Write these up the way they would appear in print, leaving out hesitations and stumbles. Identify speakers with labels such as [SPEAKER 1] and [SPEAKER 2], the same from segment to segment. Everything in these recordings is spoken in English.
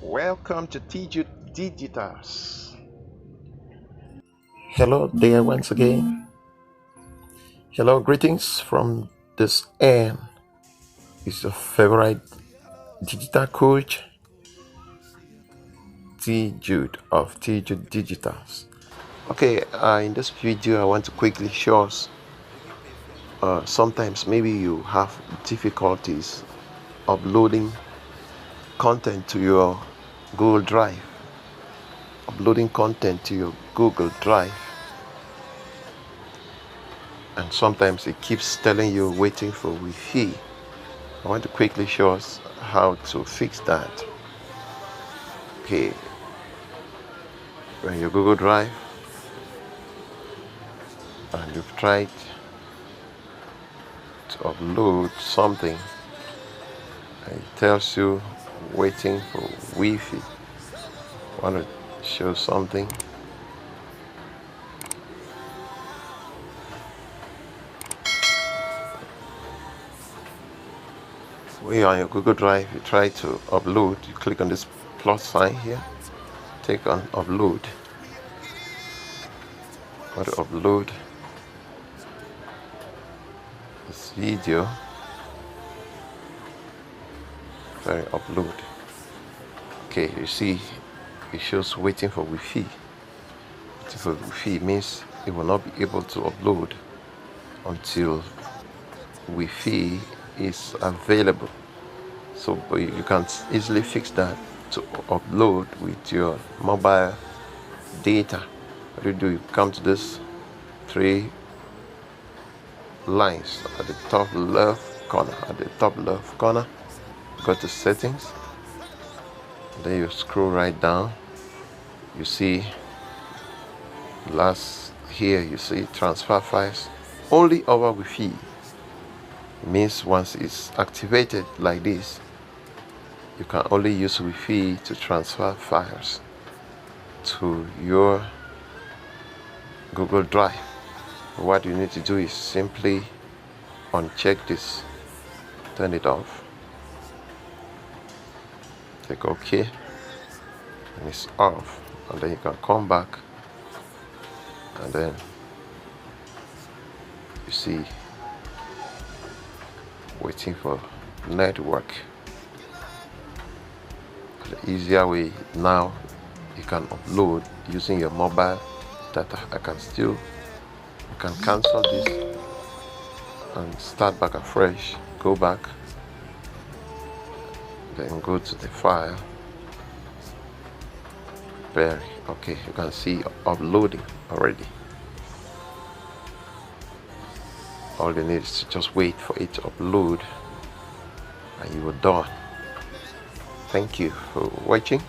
[SPEAKER 1] Welcome to TJ Digitals.
[SPEAKER 2] Hello there once again. Hello, greetings from this end. It's your favorite digital coach, T Jude of T Jude Digitals. Okay, in this video, I want to quickly show us. Sometimes maybe you have difficulties uploading content to your Google Drive. Uploading content to your Google Drive. And sometimes it keeps telling you waiting for Wi-Fi. I want to quickly show us how to fix that. Okay, when your Google Drive and you've tried to upload something and it tells you waiting for Wi-Fi. I want to show something. When you're on your Google Drive, you try to upload, you click on this plus sign here, take on upload. I want to upload this video. Sorry, upload. Okay, you see it shows waiting for Wi-Fi. Waiting for Wi-Fi means it will not be able to upload until Wi-Fi is available. So but you can easily fix that to upload with your mobile data. What do? You come to this three lines at the top left corner. At the top left corner, go to settings. Then you scroll right down. You see last here. You see transfer files only over Wi-Fi. It means once it's activated like this, you can only use Wi-Fi to transfer files to your Google Drive. What you need to do is simply uncheck this, turn it off, click OK, and it's off. And then you can come back, and then you see waiting for network. The easier way now, you can upload using your mobile data. You can cancel this and start back afresh. Go back, then go to the file. Very okay, you can see uploading already. All you need is to just wait for it to upload and you are done. Thank you for watching.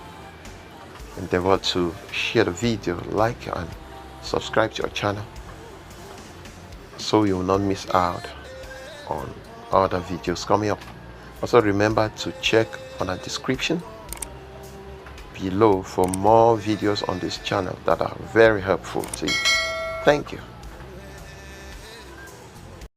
[SPEAKER 2] Endeavor to share the video, like and subscribe to our channel so you will not miss out on other videos coming up. Also remember to check on our description below for more videos on this channel that are very helpful to you. Thank you.